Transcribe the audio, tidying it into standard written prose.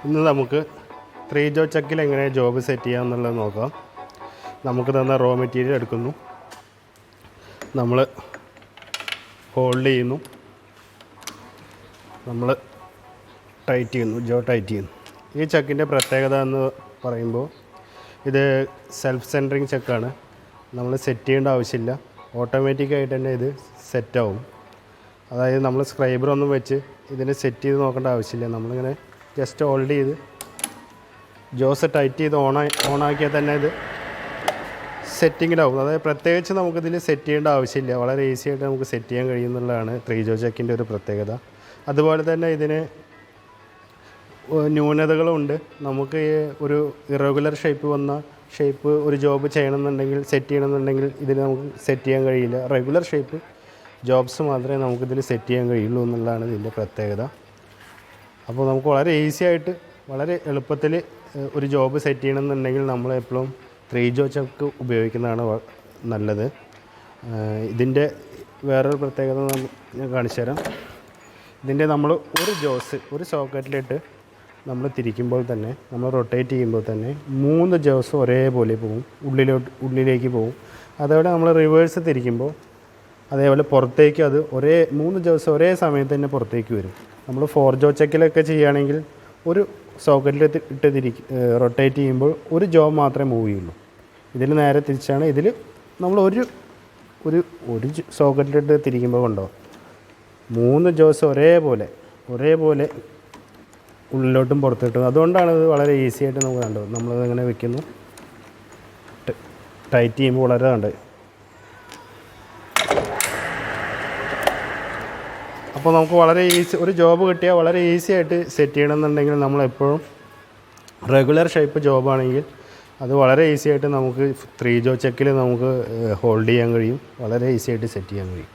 ഇന്ന് നമുക്ക് 3 ജോ ചെക്കിൽ എങ്ങനെ ജോബ് സെറ്റ് ചെയ്യാം എന്നുള്ളത് നോക്കാം. നമുക്ക് തന്ന റോ മെറ്റീരിയൽ എടുക്കുന്നു, നമ്മൾ ഹോൾഡ് ചെയ്യുന്നു, നമ്മൾ ടൈറ്റ് ചെയ്യുന്നു, ജോ ടൈറ്റ് ചെയ്യുന്നു. ഈ ചെക്കിൻ്റെ പ്രത്യേകത എന്ന് പറയുമ്പോൾ ഇത് സെൽഫ് സെൻറ്ററിങ് ചെക്കാണ്. നമ്മൾ സെറ്റ് ചെയ്യേണ്ട ആവശ്യമില്ല, ഓട്ടോമാറ്റിക്കായിട്ട് തന്നെ ഇത് സെറ്റാവും. അതായത് നമ്മൾ സ്ക്രൈബറൊന്നും വെച്ച് ഇതിനെ സെറ്റ് ചെയ്ത് നോക്കേണ്ട ആവശ്യമില്ല. നമ്മളിങ്ങനെ ജസ്റ്റ് ഹോൾഡ് ചെയ്ത് ജോസ് ടൈറ്റ് ചെയ്ത് ഓണാക്കിയാൽ തന്നെ ഇത് സെറ്റിങ്ങിലാവും. അതായത് പ്രത്യേകിച്ച് നമുക്കിതിൽ സെറ്റ് ചെയ്യേണ്ട ആവശ്യമില്ല, വളരെ ഈസി ആയിട്ട് നമുക്ക് സെറ്റ് ചെയ്യാൻ കഴിയുന്നുള്ളതാണ് 3 ജോ ചെക്കിൻ്റെ ഒരു പ്രത്യേകത. അതുപോലെ തന്നെ ഇതിന് ന്യൂനതകളുണ്ട്. നമുക്ക് ഒരു ഇറഗുലർ ഷേപ്പ് വന്ന ഷേപ്പ് ഒരു ജോബ് ചെയ്യണമെന്നുണ്ടെങ്കിൽ, സെറ്റ് ചെയ്യണമെന്നുണ്ടെങ്കിൽ ഇതിൽ നമുക്ക് സെറ്റ് ചെയ്യാൻ കഴിയില്ല. റെഗുലർ ഷേപ്പ് ജോബ്സ് മാത്രമേ നമുക്കിതിൽ സെറ്റ് ചെയ്യാൻ കഴിയുള്ളൂ എന്നുള്ളതാണ് ഇതിൻ്റെ പ്രത്യേകത. അപ്പോൾ നമുക്ക് വളരെ ഈസി ആയിട്ട് വളരെ എളുപ്പത്തിൽ ഒരു ജോബ് സെറ്റ് ചെയ്യണമെന്നുണ്ടെങ്കിൽ നമ്മൾ എപ്പോഴും 3 ജോ ചെക്ക് ഉപയോഗിക്കുന്നതാണ് നല്ലത്. ഇതിൻ്റെ വേറൊരു പ്രത്യേകത ഞാൻ കാണിച്ചു തരാം. ഇതിൻ്റെ നമ്മൾ ഒരു സോക്കറ്റിലിട്ട് നമ്മൾ തിരിക്കുമ്പോൾ തന്നെ, നമ്മൾ റൊട്ടേറ്റ് ചെയ്യുമ്പോൾ തന്നെ 3 ജോസ് ഒരേപോലെ പോകും, ഉള്ളിലേക്ക് പോകും. അതേപോലെ നമ്മൾ റിവേഴ്സ് തിരിക്കുമ്പോൾ അതേപോലെ പുറത്തേക്ക് അത് 3 ജോസ് ഒരേ സമയത്ത് തന്നെ പുറത്തേക്ക് വരും. നമ്മൾ 4 ജോ ചെക്കിലൊക്കെ ചെയ്യുകയാണെങ്കിൽ ഒരു സോക്കറ്റിൽ റൊട്ടേറ്റ് ചെയ്യുമ്പോൾ ഒരു ജോ മാത്രമേ മൂവ് ചെയ്യുള്ളൂ. ഇതിൽ നേരെ തിരിച്ചാണ്. ഇതിൽ നമ്മൾ ഒരു സോക്കറ്റിലിട്ട് തിരിക്കുമ്പോൾ കണ്ടോ 3 ജോസ് ഒരേപോലെ ഉള്ളിലോട്ടും പുറത്തോട്ടും. അതുകൊണ്ടാണ് ഇത് വളരെ ഈസി ആയിട്ട് നമുക്ക് കണ്ടത്. നമ്മളിങ്ങനെ വെക്കുന്നു, ടൈറ്റ് ചെയ്യുമ്പോൾ വളരെ കണ്ടത്. അപ്പോൾ നമുക്ക് വളരെ ഒരു ജോബ് കിട്ടിയാൽ വളരെ ഈസി ആയിട്ട് സെറ്റ് ചെയ്യണമെന്നുണ്ടെങ്കിൽ നമ്മളെപ്പോഴും റെഗുലർ ഷേപ്പ് ജോബാണെങ്കിൽ അത് വളരെ ഈസി ആയിട്ട് നമുക്ക് 3 ജോ ചെക്കിൽ നമുക്ക് ഹോൾഡ് ചെയ്യാൻ കഴിയും, വളരെ ഈസി ആയിട്ട് സെറ്റ് ചെയ്യാൻ കഴിയും.